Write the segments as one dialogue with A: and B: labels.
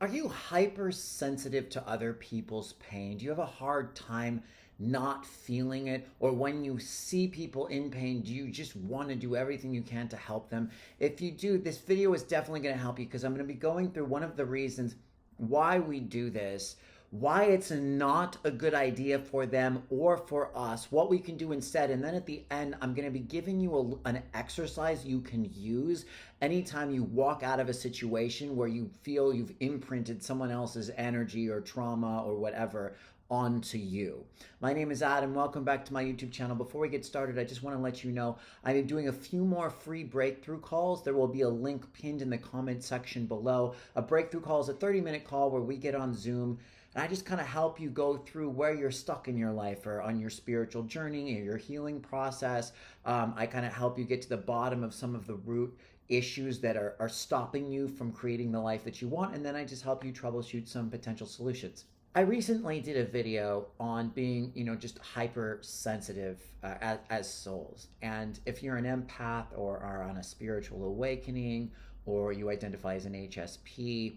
A: Are you hypersensitive to other people's pain? Do you have a hard time not feeling it? Or when you see people in pain, do you just want to do everything you can to help them? If you do, this video is definitely going to help you because I'm going to be going through one of the reasons why we do this, why it's not a good idea for them or for us, what we can do instead. And then at the end, I'm going to be giving you an exercise you can use anytime you walk out of a situation where you feel you've imprinted someone else's energy or trauma or whatever onto you. My name is Adam. Welcome back to my YouTube channel. Before we get started, I just want to let you know I'm doing a few more free breakthrough calls. There will be a link pinned in the comment section below. A breakthrough call is a 30-minute call where we get on Zoom and I just kind of help you go through where you're stuck in your life or on your spiritual journey or your healing process. I kind of help you get to the bottom of some of the root issues that are stopping you from creating the life that you want. And then I just help you troubleshoot some potential solutions. I recently did a video on being, just hypersensitive as souls. And if you're an empath or are on a spiritual awakening or you identify as an HSP,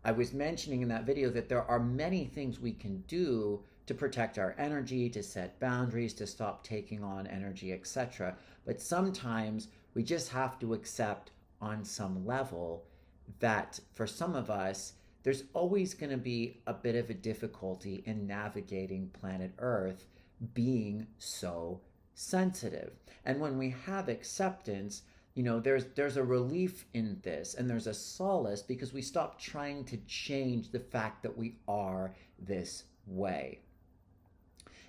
A: I was mentioning in that video that there are many things we can do to protect our energy, to set boundaries, to stop taking on energy, etc. But sometimes we just have to accept on some level that for some of us, there's always going to be a bit of a difficulty in navigating planet Earth being so sensitive. And when we have acceptance, there's a relief in this and there's a solace because we stop trying to change the fact that we are this way.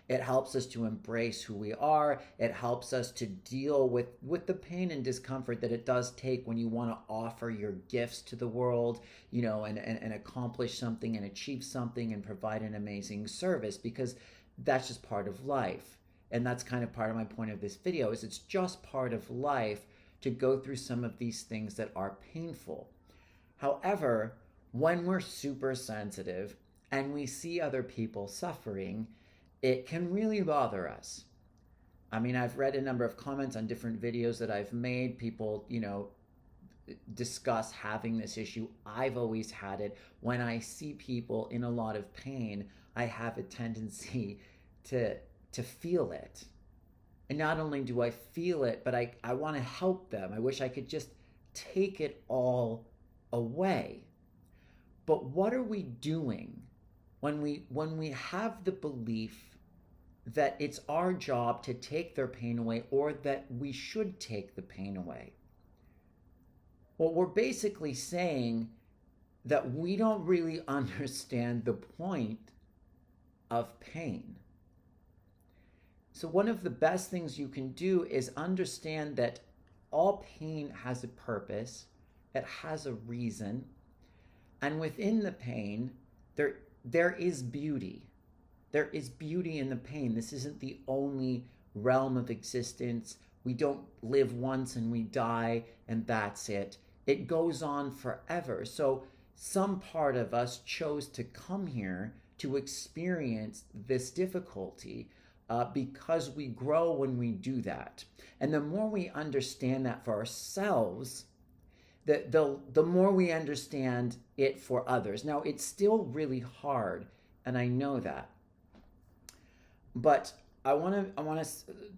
A: It helps us to embrace who we are. It helps us to deal with the pain and discomfort that it does take when you want to offer your gifts to the world, and accomplish something and achieve something and provide an amazing service, because that's just part of life. And that's kind of part of my point of this video is it's just part of life to go through some of these things that are painful. However, when we're super sensitive and we see other people suffering, it can really bother us. I mean, I've read a number of comments on different videos that I've made. People, discuss having this issue. I've always had it. When I see people in a lot of pain, I have a tendency to feel it. And not only do I feel it, but I want to help them. I wish I could just take it all away. But what are we doing when we have the belief that it's our job to take their pain away or that we should take the pain away? Well, we're basically saying that we don't really understand the point of pain. So one of the best things you can do is understand that all pain has a purpose, it has a reason, and within the pain, there is beauty. There is beauty in the pain. This isn't the only realm of existence. We don't live once and we die and that's it. It goes on forever. So some part of us chose to come here to experience this difficulty because we grow when we do that. And the more we understand that for ourselves, the more we understand it for others. Now, it's still really hard, and I know that. But I want to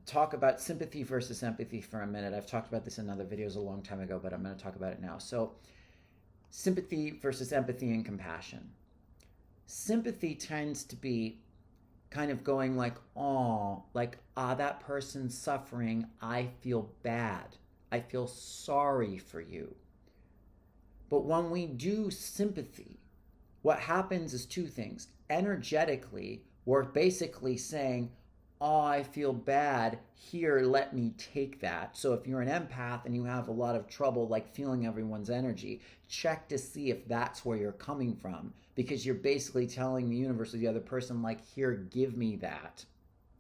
A: talk about sympathy versus empathy for a minute. I've talked about this in other videos a long time ago, but I'm going to talk about it now. So, sympathy versus empathy and compassion. Sympathy tends to be kind of going like, that person's suffering. I feel bad. I feel sorry for you. But when we do sympathy, what happens is two things. Energetically, we're basically saying, I feel bad. Here, let me take that. So if you're an empath and you have a lot of trouble feeling everyone's energy, check to see if that's where you're coming from, because you're basically telling the universe or the other person, here, give me that.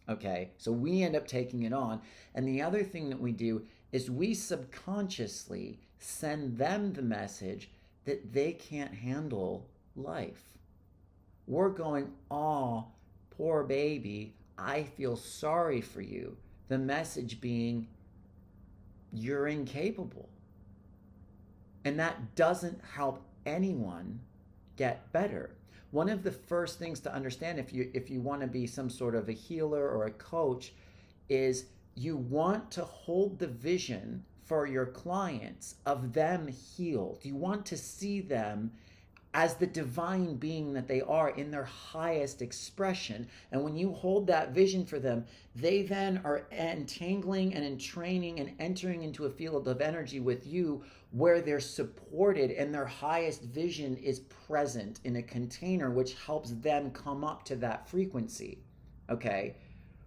A: Okay, so we end up taking it on. And the other thing that we do is we subconsciously send them the message that they can't handle life. We're going, poor baby, I feel sorry for you. The message being, you're incapable. And that doesn't help anyone get better. One of the first things to understand if you want to be some sort of a healer or a coach is you want to hold the vision for your clients of them healed. You want to see them as the divine being that they are in their highest expression. And when you hold that vision for them, they then are entangling and entraining and entering into a field of energy with you where they're supported and their highest vision is present in a container, which helps them come up to that frequency. Okay?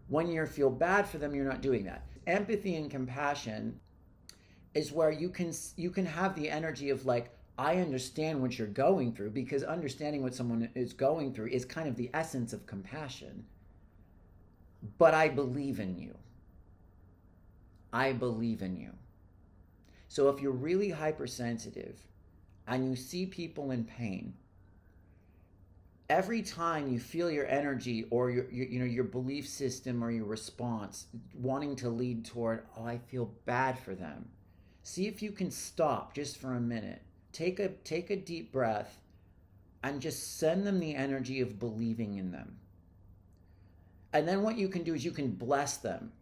A: When you feel bad for them, you're not doing that. Empathy and compassion is where you can have the energy of like, I understand what you're going through, because understanding what someone is going through is kind of the essence of compassion. But I believe in you. I believe in you. So if you're really hypersensitive and you see people in pain, every time you feel your energy or your belief system or your response wanting to lead toward, oh, I feel bad for them, see if you can stop just for a minute. Take a deep breath and just send them the energy of believing in them. And then what you can do is you can bless them.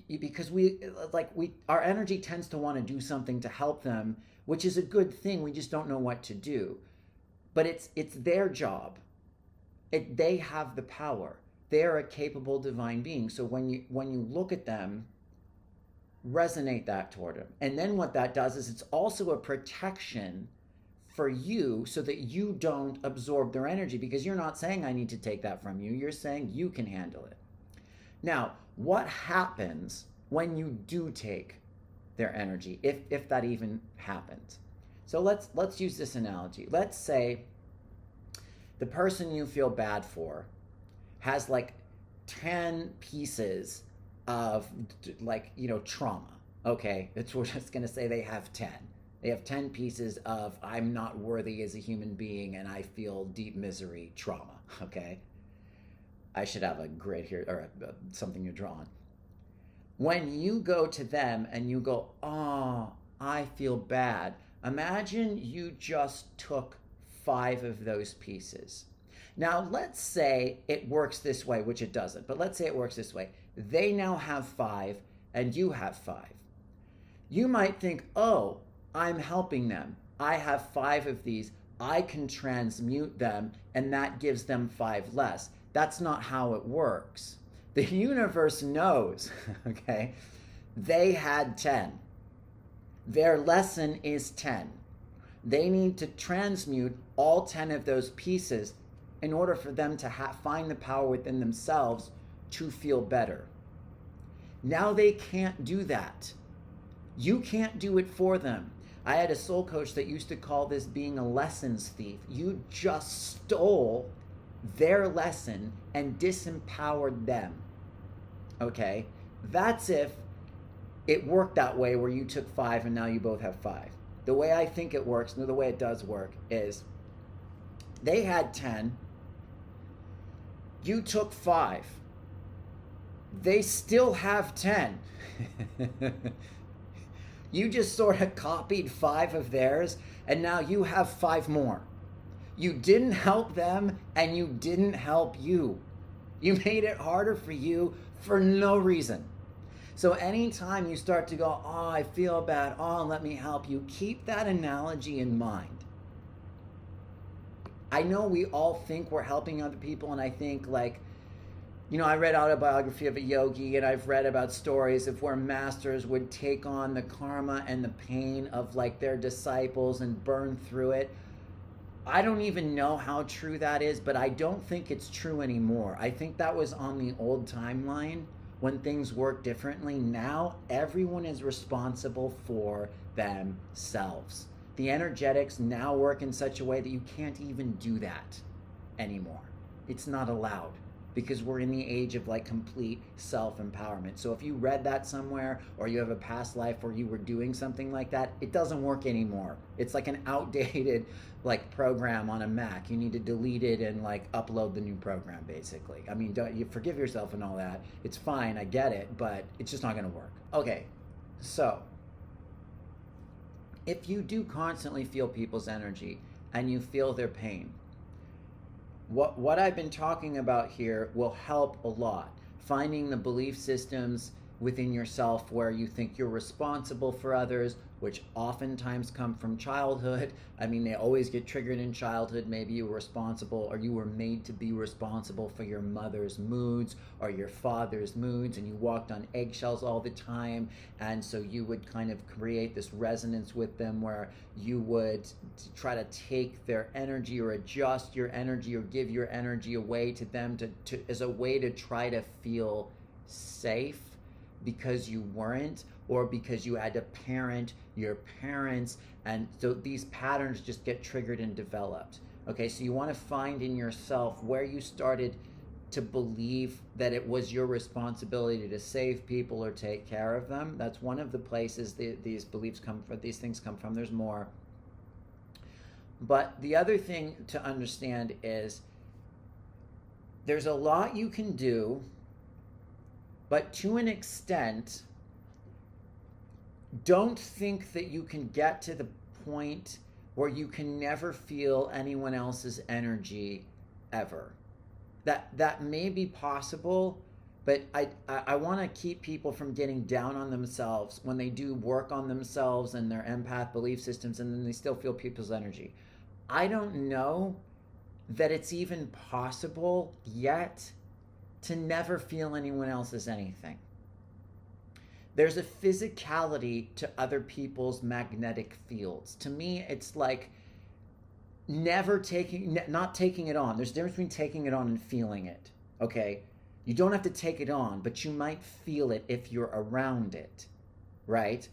A: Because our energy tends to want to do something to help them, which is a good thing. We just don't know what to do. But it's their job. They have the power. They are a capable divine being. So when you look at them, resonate that toward them. And then what that does is it's also a protection for you so that you don't absorb their energy, because you're not saying I need to take that from you. You're saying you can handle it. Now, what happens when you do take their energy, if that even happens? So let's use this analogy. Let's say the person you feel bad for has like 10 pieces of trauma. Okay, we're just gonna say they have 10. They have 10 pieces of I'm not worthy as a human being and I feel deep misery trauma. Okay, I should have a grid here or something you draw on. When you go to them and you go, oh, I feel bad. Imagine you just took 5 of those pieces. Now, let's say it works this way, which it doesn't, but let's say it works this way. They now have 5 and you have 5. You might think, oh, I'm helping them. I have 5 of these. I can transmute them and that gives them 5 less. That's not how it works. The universe knows, okay? They had 10. Their lesson is 10. They need to transmute all 10 of those pieces in order for them to find the power within themselves to feel better. Now they can't do that. You can't do it for them. I had a soul coach that used to call this being a lessons thief. You just stole their lesson and disempowered them. Okay? That's if it worked that way where you took 5 and now you both have 5. The way I think it works, no, the way it does work is they had 10, you took 5. They still have 10. You just sort of copied 5 of theirs and now you have 5 more. You didn't help them and you didn't help you. You made it harder for you for no reason. So anytime you start to go, oh, I feel bad, oh, let me help you, keep that analogy in mind. I know we all think we're helping other people, and I think I read autobiography of a yogi, and I've read about stories of where masters would take on the karma and the pain of their disciples and burn through it. I don't even know how true that is, but I don't think it's true anymore. I think that was on the old timeline when things work differently. Now everyone is responsible for themselves. The energetics now work in such a way that you can't even do that anymore. It's not allowed because we're in the age of complete self-empowerment. So if you read that somewhere or you have a past life where you were doing something like that, it doesn't work anymore. It's like an outdated program on a Mac. You need to delete it and upload the new program, basically. I mean, don't you forgive yourself and all that. It's fine, I get it, but it's just not gonna work. Okay, so if you do constantly feel people's energy, and you feel their pain. What I've been talking about here will help a lot. Finding the belief systems within yourself where you think you're responsible for others, which oftentimes come from childhood. I mean, they always get triggered in childhood. Maybe you were responsible, or you were made to be responsible for your mother's moods or your father's moods, and you walked on eggshells all the time. And so you would kind of create this resonance with them where you would try to take their energy or adjust your energy or give your energy away to them to as a way to try to feel safe because you weren't, or because you had to parent your parents. And so these patterns just get triggered and developed. Okay, so you want to find in yourself where you started to believe that it was your responsibility to save people or take care of them. That's one of the places these beliefs come from, these things come from. There's more. But the other thing to understand is there's a lot you can do, but to an extent, don't think that you can get to the point where you can never feel anyone else's energy ever. That may be possible, but I want to keep people from getting down on themselves when they do work on themselves and their empath belief systems, and then they still feel people's energy. I don't know that it's even possible yet to never feel anyone else's anything. There's a physicality to other people's magnetic fields. To me, it's like not taking it on. There's a difference between taking it on and feeling it, okay? You don't have to take it on, but you might feel it if you're around it, right?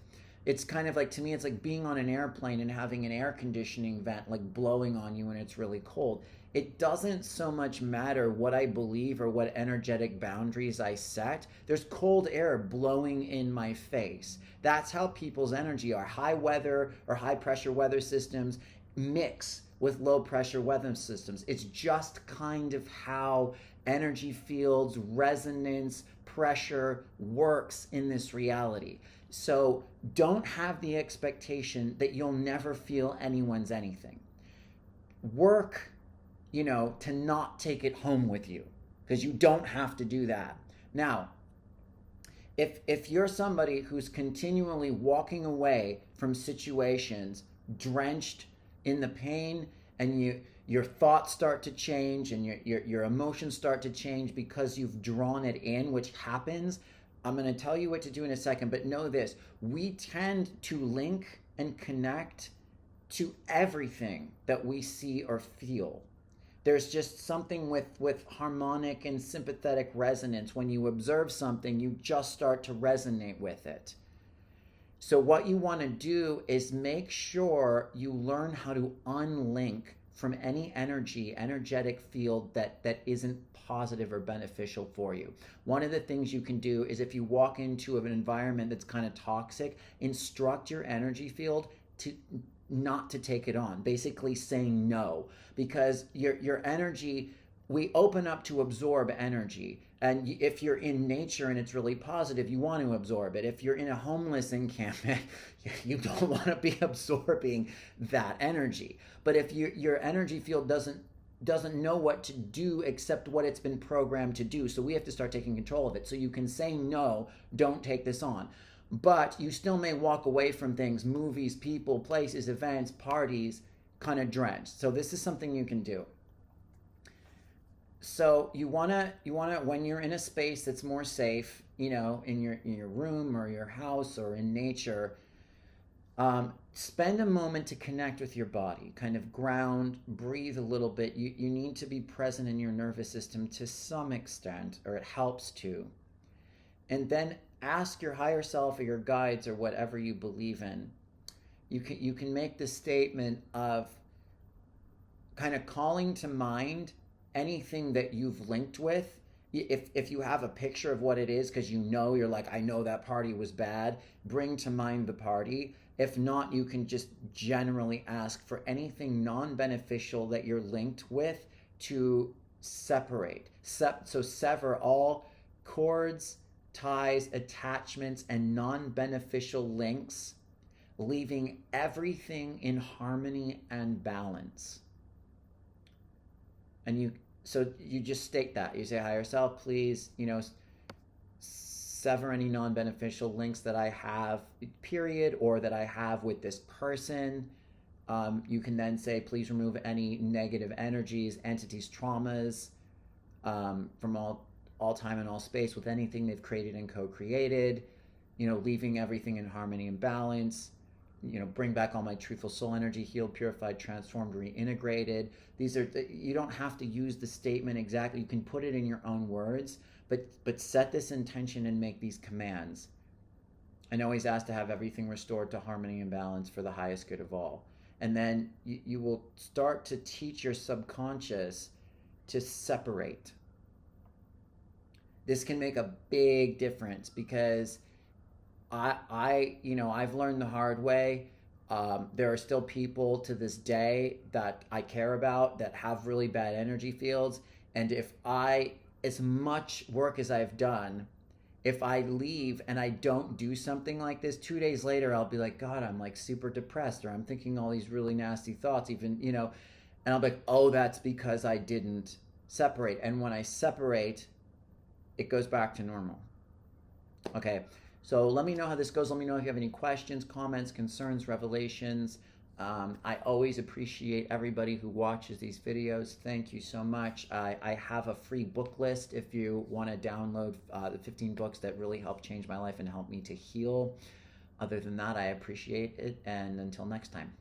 A: It's kind of like, to me, it's like being on an airplane and having an air conditioning vent like blowing on you when it's really cold. It doesn't so much matter what I believe or what energetic boundaries I set. There's cold air blowing in my face. That's how people's energy are. High weather or high pressure weather systems mix with low pressure weather systems. It's just kind of how energy fields, resonance, pressure works in this reality. So don't have the expectation that you'll never feel anyone's anything. Work, to not take it home with you, because you don't have to do that. Now, if you're somebody who's continually walking away from situations drenched in the pain, and your thoughts start to change and your emotions start to change because you've drawn it in, which happens. I'm going to tell you what to do in a second, but know this: we tend to link and connect to everything that we see or feel. There's just something with harmonic and sympathetic resonance. When you observe something, you just start to resonate with it. So what you want to do is make sure you learn how to unlink from any energetic field that isn't positive or beneficial for you. One of the things you can do is, if you walk into an environment that's kind of toxic, instruct your energy field to not to take it on, basically saying no, because your energy, we open up to absorb energy. And if you're in nature and it's really positive, you want to absorb it. If you're in a homeless encampment, you don't want to be absorbing that energy. But if your energy field doesn't know what to do except what it's been programmed to do, so we have to start taking control of it. So you can say no, don't take this on. But you still may walk away from things, movies, people, places, events, parties, kind of drenched. So this is something you can do. So you wanna when you're in a space that's more safe, in your room or your house or in nature, spend a moment to connect with your body, kind of ground, breathe a little bit. You need to be present in your nervous system to some extent, or it helps to. And then ask your higher self or your guides or whatever you believe in. You can make the statement of kind of calling to mind anything that you've linked with. If you have a picture of what it is, because you're like, I know that party was bad, bring to mind the party. If not, you can just generally ask for anything non-beneficial that you're linked with to separate. So sever all cords, ties, attachments, and non-beneficial links leaving everything in harmony and balance. And you just state that. You say, higher self, please, sever any non-beneficial links that I have, period, or that I have with this person. You can then say, please remove any negative energies, entities, traumas from all time and all space with anything they've created and co-created. Leaving everything in harmony and balance. Bring back all my truthful soul energy, healed, purified, transformed, reintegrated. These are, you don't have to use the statement exactly. You can put it in your own words, but set this intention and make these commands. And always ask to have everything restored to harmony and balance for the highest good of all. And then you will start to teach your subconscious to separate. This can make a big difference because I've learned the hard way. There are still people to this day that I care about that have really bad energy fields. And as much work as I've done, if I leave and I don't do something like this, 2 days later, I'll be like, God, I'm like super depressed, or I'm thinking all these really nasty thoughts, even, and I'll be like, oh, that's because I didn't separate. And when I separate, it goes back to normal. Okay. So let me know how this goes. Let me know if you have any questions, comments, concerns, revelations. I always appreciate everybody who watches these videos. Thank you so much. I have a free book list if you want to download the 15 books that really helped change my life and help me to heal. Other than that, I appreciate it. And until next time.